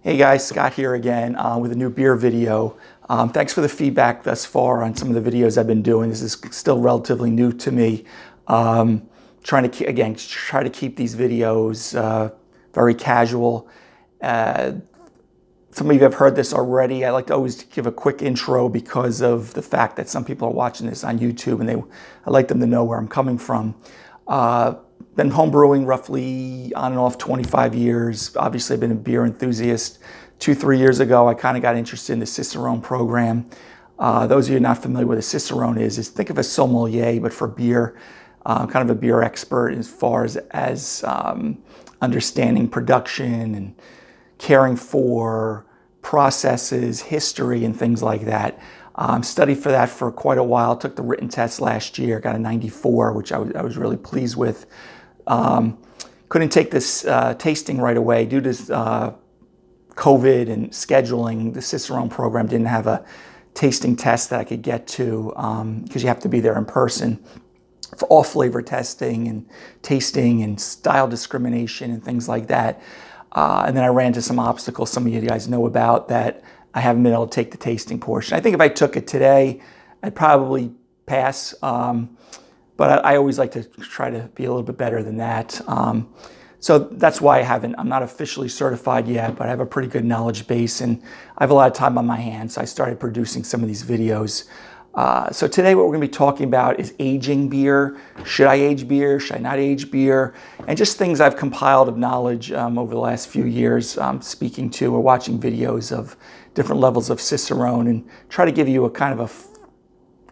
Hey guys, Scott here again with a new beer video. Thanks for the feedback thus far on some of the videos I've been doing. This is still relatively new to me. Trying to try to keep these videos very casual. Some of you have heard this already. I like to always give a quick intro because of the fact that some people are watching this on YouTube and I like them to know where I'm coming from. Been homebrewing roughly on and off 25 years. Obviously, I've been a beer enthusiast. 2-3 years ago, I kind of got interested in the Cicerone program. Those of you not familiar with what a Cicerone is think of a sommelier, but for beer. Kind of a beer expert as far as understanding production and caring for processes, history, and things like that. Studied for that for quite a while. Took the written test last year. Got a 94, which I was really pleased with. Couldn't take this tasting right away due to COVID and scheduling. The Cicerone program didn't have a tasting test that I could get to because you have to be there in person for all flavor testing and tasting and style discrimination and things like that. And then I ran into some obstacles some of you guys know about that I haven't been able to take the tasting portion. I think if I took it today, I'd probably pass. But I always like to try to be a little bit better than that. So that's why I'm not officially certified yet, but I have a pretty good knowledge base and I have a lot of time on my hands. So I started producing some of these videos. So today what we're gonna be talking about is aging beer. Should I age beer? Should I not age beer? And just things I've compiled of knowledge over the last few years, speaking to or watching videos of different levels of Cicerone and try to give you a kind of a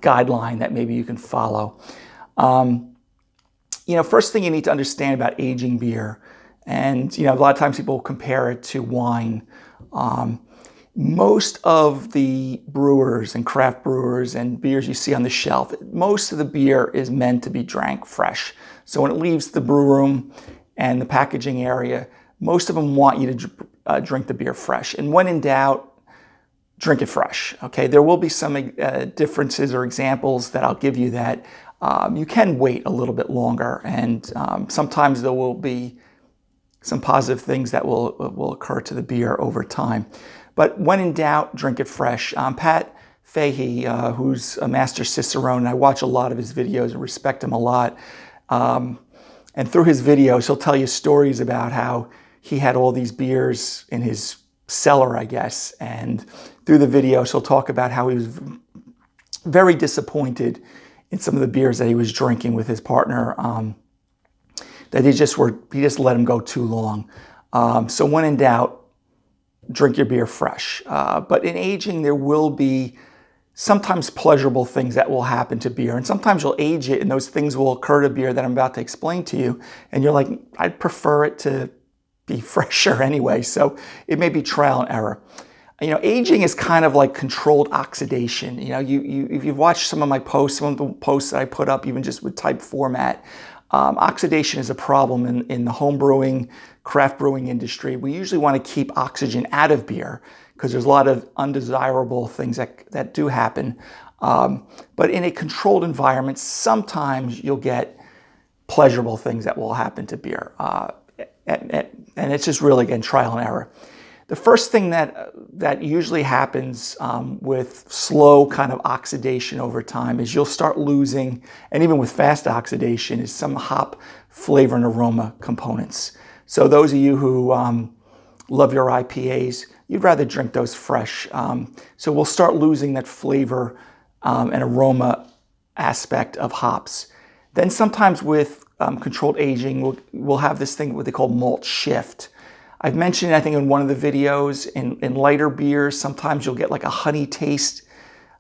guideline that maybe you can follow. First thing you need to understand about aging beer, and a lot of times people compare it to wine. Most of the brewers and craft brewers and beers you see on the shelf, most of the beer is meant to be drank fresh. So when it leaves the brew room and the packaging area, most of them want you to drink the beer fresh. And when in doubt, drink it fresh. Okay, there will be some differences or examples that I'll give you that you can wait a little bit longer, and sometimes there will be some positive things that will occur to the beer over time. But when in doubt, drink it fresh. Pat Fahey, who's a master Cicerone, and I watch a lot of his videos and respect him a lot. And through his videos, he'll tell you stories about how he had all these beers in his cellar, I guess. And through the videos, he'll talk about how he was very disappointed in some of the beers that he was drinking with his partner, that he just let him go too long. So when in doubt, drink your beer fresh. But in aging, there will be sometimes pleasurable things that will happen to beer. And sometimes you'll age it and those things will occur to beer that I'm about to explain to you. And you're like, I'd prefer it to be fresher anyway. So it may be trial and error. Aging is kind of like controlled oxidation. If you've watched some of my posts, some of the posts that I put up, even just with type format, oxidation is a problem in the home brewing, craft brewing industry. We usually want to keep oxygen out of beer because there's a lot of undesirable things that do happen. But in a controlled environment, sometimes you'll get pleasurable things that will happen to beer. And it's just really, again, trial and error. The first thing that usually happens with slow kind of oxidation over time is you'll start losing, and even with fast oxidation, is some hop flavor and aroma components. So those of you who love your IPAs, you'd rather drink those fresh. So we'll start losing that flavor and aroma aspect of hops. Then sometimes with controlled aging, we'll have this thing what they call malt shift. I've mentioned, I think, in one of the videos, in lighter beers, sometimes you'll get like a honey taste.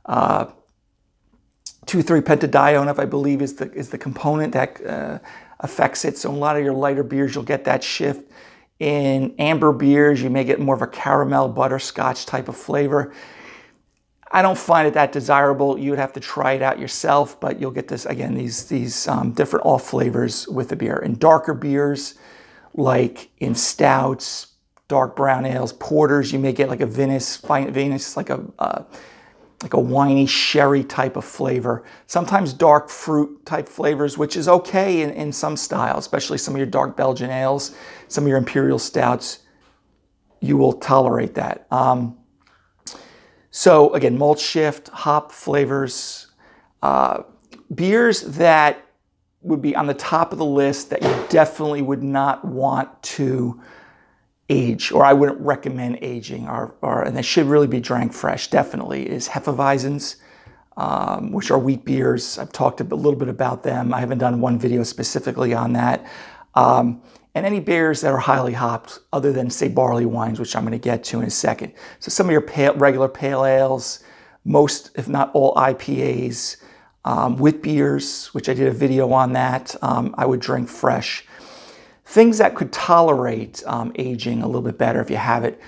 2,3-pentadione, I believe, is the component that affects it. So in a lot of your lighter beers, you'll get that shift. In amber beers, you may get more of a caramel butterscotch type of flavor. I don't find it that desirable. You would have to try it out yourself, but you'll get this, again, these different off flavors with the beer. In darker beers, like in stouts, dark brown ales, porters, you may get like a Venus, like a winey sherry type of flavor. Sometimes dark fruit type flavors, which is okay in some styles, especially some of your dark Belgian ales, some of your imperial stouts. you will tolerate that. So again, malt shift, hop flavors, beers that would be on the top of the list that you definitely would not want to age, or I wouldn't recommend aging, and they should really be drank fresh, definitely, is Hefeweizens, which are wheat beers. I've talked a little bit about them. I haven't done one video specifically on that. And any beers that are highly hopped, other than, say, barley wines, which I'm going to get to in a second. So some of your regular pale ales, most, if not all, IPAs, wheat beers, which I did a video on that, I would drink fresh. Things that could tolerate aging a little bit better if you have it,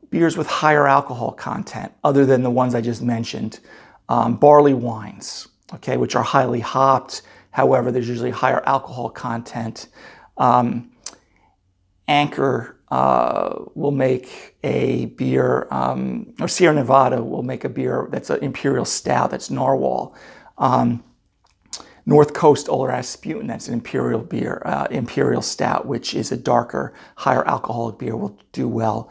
beers with higher alcohol content, other than the ones I just mentioned. Barley wines, okay, which are highly hopped. However, there's usually higher alcohol content. Anchor will make a beer, or Sierra Nevada will make a beer that's an imperial stout, that's Narwhal. North Coast Old Rasputin, that's an imperial beer, imperial stout, which is a darker, higher alcoholic beer, will do well.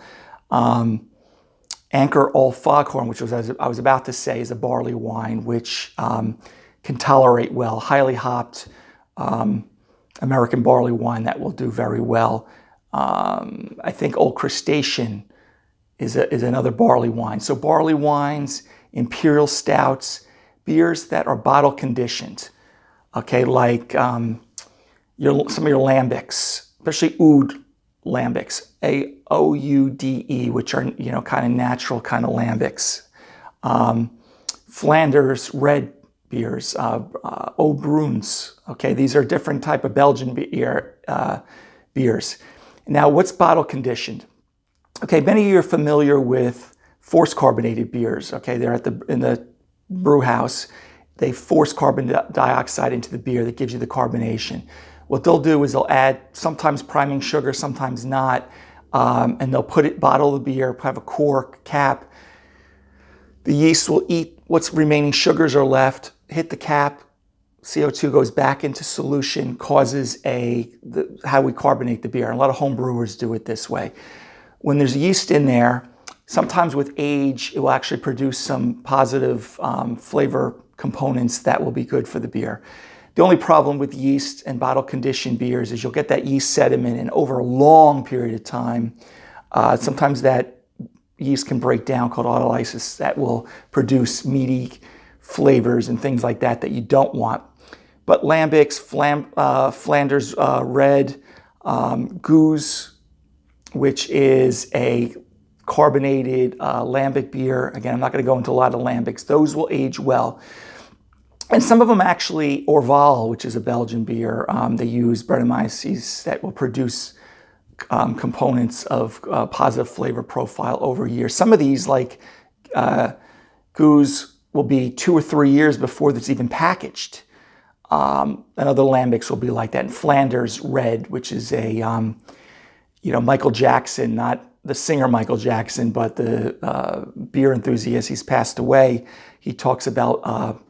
Anchor Old Foghorn, which was, as I was about to say, is a barley wine, which can tolerate well. Highly hopped American barley wine that will do very well. I think Old Crustacean is another barley wine. So barley wines, imperial stouts, beers that are bottle conditioned, okay, like some of your lambics, especially oud lambics, A-O-U-D-E, which are, you know, kind of natural kind of lambics. Flanders red beers, Eau Bruns, okay, these are different type of Belgian beers. Now, what's bottle conditioned? Okay, many of you are familiar with forced carbonated beers. Okay, they're in the brew house. They force carbon dioxide into the beer that gives you the carbonation. What they'll do is they'll add sometimes priming sugar, sometimes not, and they'll bottle the beer, have a cork cap. The yeast will eat what's remaining sugars are left, hit the cap. CO2 goes back into solution, causes how we carbonate the beer. And a lot of home brewers do it this way. When there's yeast in there, sometimes with age, it will actually produce some positive flavor components that will be good for the beer. The only problem with yeast and bottle conditioned beers is you'll get that yeast sediment, and over a long period of time, sometimes that yeast can break down, called autolysis, that will produce meaty flavors and things like that you don't want. But lambics, Flanders red, Goose, which is a carbonated lambic beer. Again, I'm not going to go into a lot of lambics. Those will age well. And some of them actually, Orval, which is a Belgian beer, they use Brettanomyces that will produce components of positive flavor profile over years. Some of these, like Goose, will be 2 or 3 years before it's even packaged. And other lambics will be like that. And Flanders red, which is a, Michael Jackson, not the singer Michael Jackson, but the beer enthusiast. He's passed away. He talks about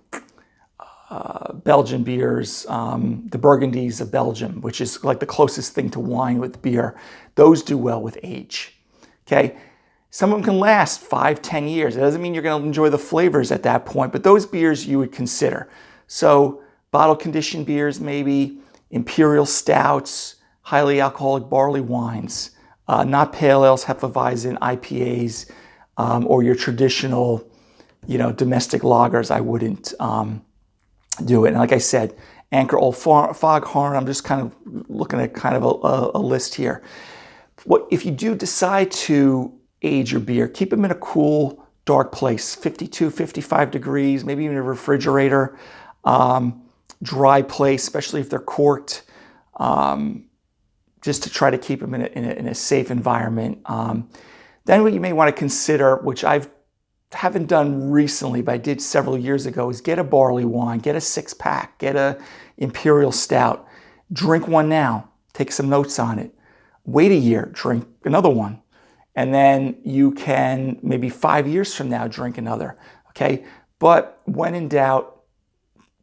Belgian beers, the Burgundies of Belgium, which is like the closest thing to wine with beer. Those do well with age, okay? Some of them can last 5, 10 years. It doesn't mean you're going to enjoy the flavors at that point, but those beers you would consider. So bottle conditioned beers, maybe imperial stouts, highly alcoholic barley wines, not pale ales, Hefeweizen, IPAs, or your traditional, domestic lagers. I wouldn't do it. And like I said, Anchor Old Foghorn. I'm just kind of looking at kind of a list here. What if you do decide to age your beer? Keep them in a cool, dark place, 52, 55 degrees, maybe even a refrigerator. Dry place, especially if they're corked, just to try to keep them in a safe environment. Then what you may want to consider, which I haven't done recently, but I did several years ago, is get a barley wine, get a 6-pack, get a imperial stout, drink one now, take some notes on it, wait a year, drink another one, and then you can maybe 5 years from now drink another, okay? But when in doubt,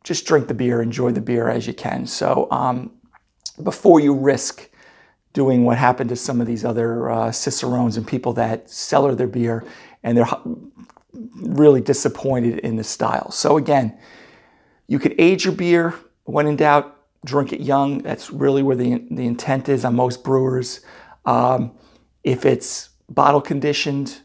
just drink the beer, enjoy the beer as you can. So before you risk doing what happened to some of these other cicerones and people that cellar their beer, and they're really disappointed in the style. So again, you could age your beer. When in doubt, drink it young. That's really where the intent is on most brewers. If it's bottle conditioned,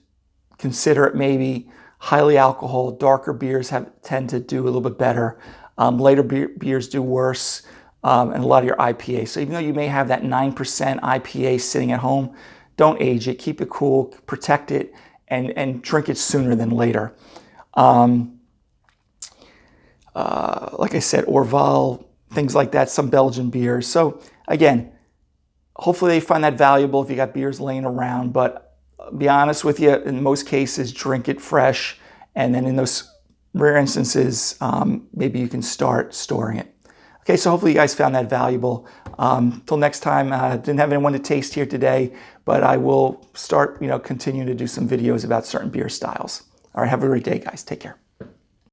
consider it maybe. Highly alcohol, darker beers tend to do a little bit better. Later beers do worse, and a lot of your IPA. So even though you may have that 9% IPA sitting at home, don't age it. Keep it cool, protect it, and drink it sooner than later. Like I said, Orval, things like that, some Belgian beers. So again, hopefully they find that valuable if you got beers laying around, but be honest with you, in most cases, drink it fresh, and then in those rare instances, maybe you can start storing it. Okay, so hopefully you guys found that valuable. Till next time, didn't have anyone to taste here today, but I will start, continuing to do some videos about certain beer styles. All right, have a great day, guys. Take care.